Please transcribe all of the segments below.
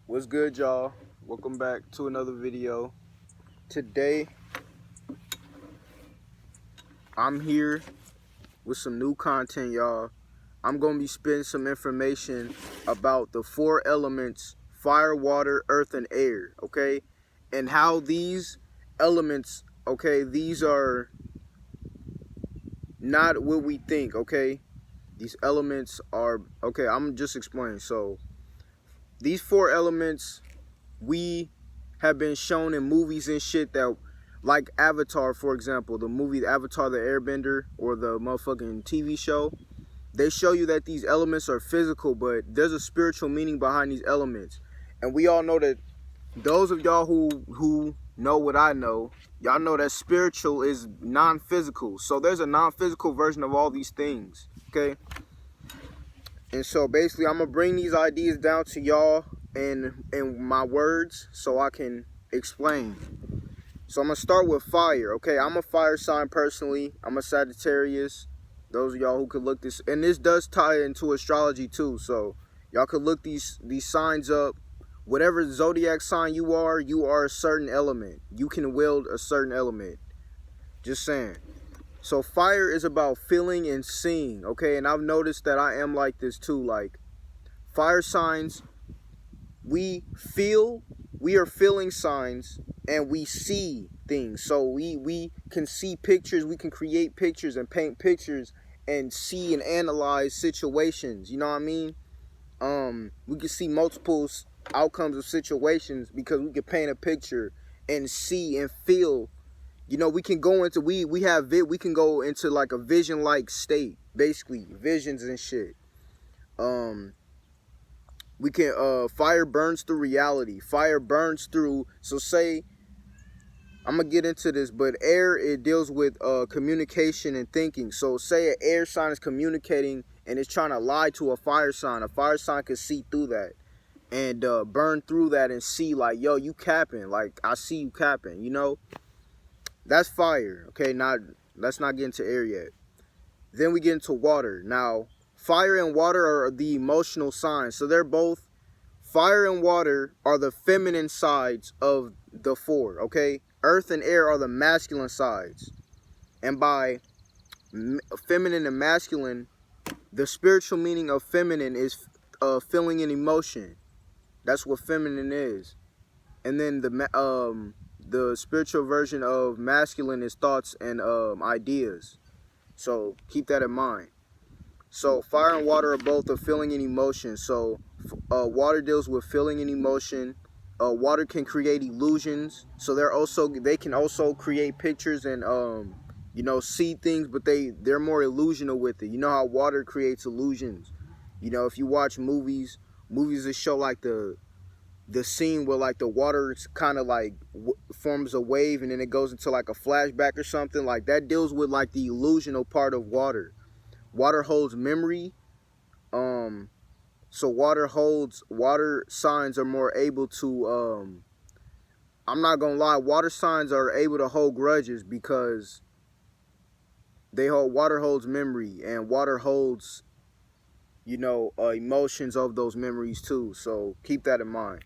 What's good, y'all? Welcome back to another video. Today, I'm here with some new content, y'all. I'm going to be spitting some information about the four elements: fire, water, earth, and air, okay? And how these elements, okay, these are not what we think, okay? These elements are, okay, I'm just explaining. So, these four elements, we have been shown in movies and shit that, like Avatar, for example, the movie Avatar the Airbender, or the motherfucking TV show, they show you that these elements are physical, but there's a spiritual meaning behind these elements. And we all know that, those of y'all who know what I know, y'all know that spiritual is non-physical. So there's a non-physical version of all these things, okay? And so basically, I'm gonna bring these ideas down to y'all in my words so I can explain. So I'm gonna start with fire. Okay, I'm a fire sign personally. I'm a Sagittarius. Those of y'all who could look this, and this does tie into astrology too. So y'all could look these signs up. Whatever zodiac sign you are a certain element. You can wield a certain element. Just saying. So fire is about feeling and seeing, okay? And I've noticed that I am like this too. Like, fire signs, we are feeling signs, and we see things. So we can see pictures, we can create pictures and paint pictures and see and analyze situations, you know what I mean? We can see multiple outcomes of situations because we can paint a picture and see and feel. You know, we can go into we can go into like a vision like state, basically visions and shit. We can fire burns through reality. Fire burns through, so say, I'm gonna get into this, but air, it deals with communication and thinking. So say an air sign is communicating and it's trying to lie to a fire sign. A fire sign can see through that and burn through that and see like, yo, you capping. Like, I see you capping, you know? That's fire. Okay, let's not get into air yet. Then we get into water. Now, fire and water are the emotional signs. So they're both, fire and water are the feminine sides of the four, okay? Earth and air are the masculine sides. And by feminine and masculine, the spiritual meaning of feminine is feeling an emotion. That's what feminine is. And then the spiritual version of masculine is thoughts and ideas. So keep that in mind. So fire and water are both a feeling and emotion. So water deals with feeling and emotion. Water can create illusions. So they can also create pictures and see things, but they're more illusional with it. You know how water creates illusions. You know, if you watch movies that show like the scene where like the water kind of like forms a wave and then it goes into like a flashback or something, like that deals with like the illusional part of water. Water holds memory. So water signs are more able to I'm not gonna lie, water signs are able to hold grudges because water holds memory, and water holds emotions of those memories too. So keep that in mind.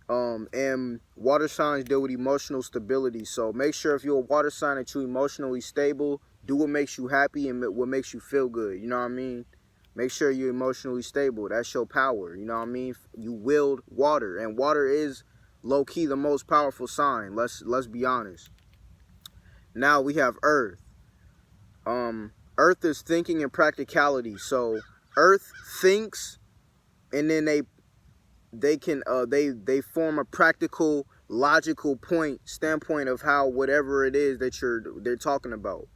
And water signs deal with emotional stability. So make sure if you're a water sign that you're emotionally stable. Do what makes you happy and what makes you feel good. You know what I mean? Make sure you're emotionally stable. That's your power. You know what I mean? You wield water, and water is low key the most powerful sign. Let's be honest. Now we have Earth. Earth is thinking and practicality. So Earth thinks, and then they form a practical, logical standpoint of how whatever it is that they're talking about.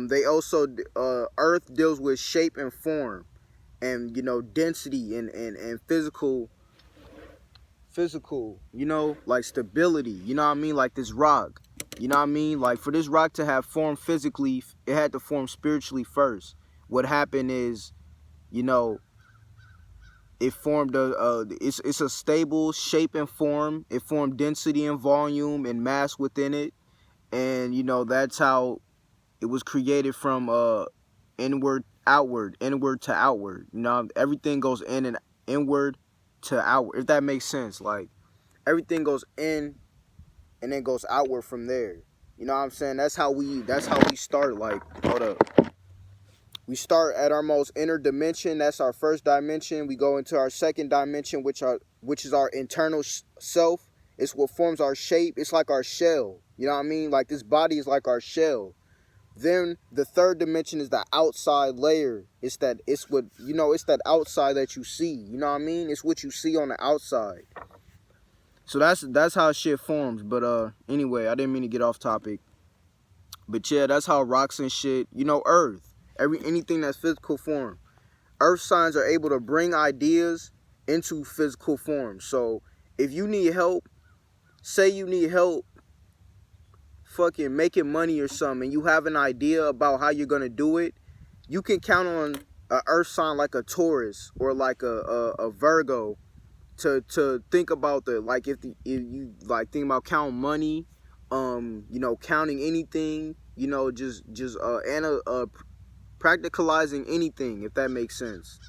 They also Earth deals with shape and form, and density and physical, like stability. You know what I mean? Like this rock. You know what I mean? Like for this rock to have formed physically, it had to form spiritually first. What happened is, it formed it's a stable shape and form. It formed density and volume and mass within it, and that's how it was created from inward to outward. Everything goes in and inward, to outward, if that makes sense. Like everything goes in and then goes outward from there. You know what I'm saying? That's how we start. Like, hold up. We start at our most inner dimension. That's our first dimension. We go into our second dimension, which is our internal self. It's what forms our shape. It's like our shell. You know what I mean? Like this body is like our shell. Then the third dimension is the outside layer. It's that outside that you see. You know what I mean? It's what you see on the outside. So that's how shit forms. But anyway, I didn't mean to get off topic. But yeah, that's how rocks and shit, Earth. Anything that's physical form. Earth signs are able to bring ideas into physical form. So if you need help, say you need help fucking making money or something, and you have an idea about how you're gonna do it, you can count on an earth sign like a Taurus or like a Virgo to think about if you like think about counting money, counting anything, just practicalizing anything, if that makes sense.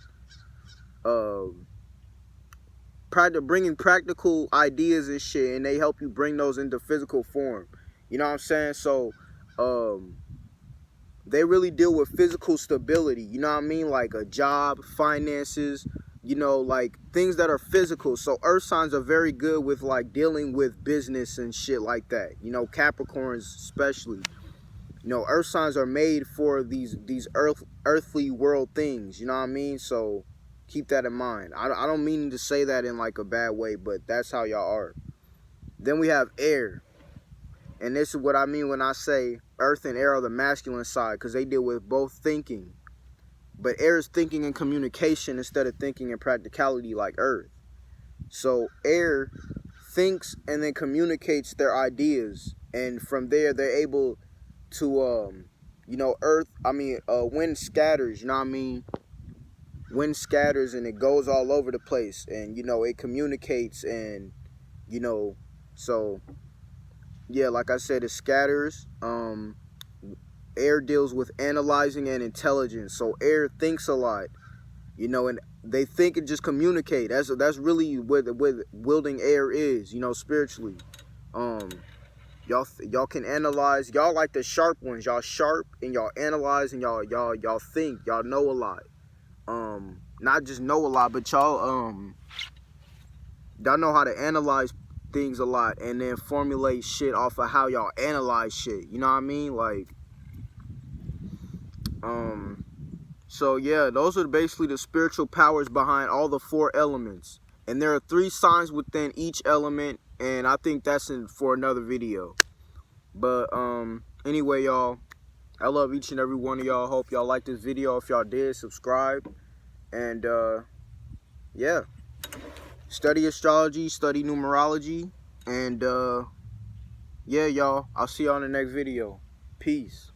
Bringing practical ideas and shit, and they help you bring those into physical form. You know what I'm saying? So, they really deal with physical stability. You know what I mean? Like a job, finances, like things that are physical. So earth signs are very good with like dealing with business and shit like that. Capricorns especially. Earth signs are made for these earthly world things. You know what I mean? So keep that in mind. I don't mean to say that in like a bad way, but that's how y'all are. Then we have air. And this is what I mean when I say earth and air are the masculine side, because they deal with both thinking. But air is thinking and communication instead of thinking and practicality like earth. So air thinks and then communicates their ideas. And from there, they're able to, wind scatters, wind scatters and it goes all over the place. And, it communicates and, so... Yeah, like I said, it scatters. Air deals with analyzing and intelligence. So air thinks a lot, and they think and just communicate. That's really what wielding air is, spiritually. Y'all can analyze. Y'all like the sharp ones. Y'all sharp and y'all analyze and y'all think. Y'all know a lot. Not just know a lot, but y'all know how to analyze things a lot and then formulate shit off of how y'all analyze shit. You know what I mean? Like, so yeah, those are basically the spiritual powers behind all the 4 elements. And there are 3 signs within each element, and I think that's for another video. But anyway, y'all, I love each and every one of y'all. Hope y'all liked this video. If y'all did, subscribe. And yeah. Study astrology, study numerology, and yeah, y'all, I'll see y'all in the next video. Peace.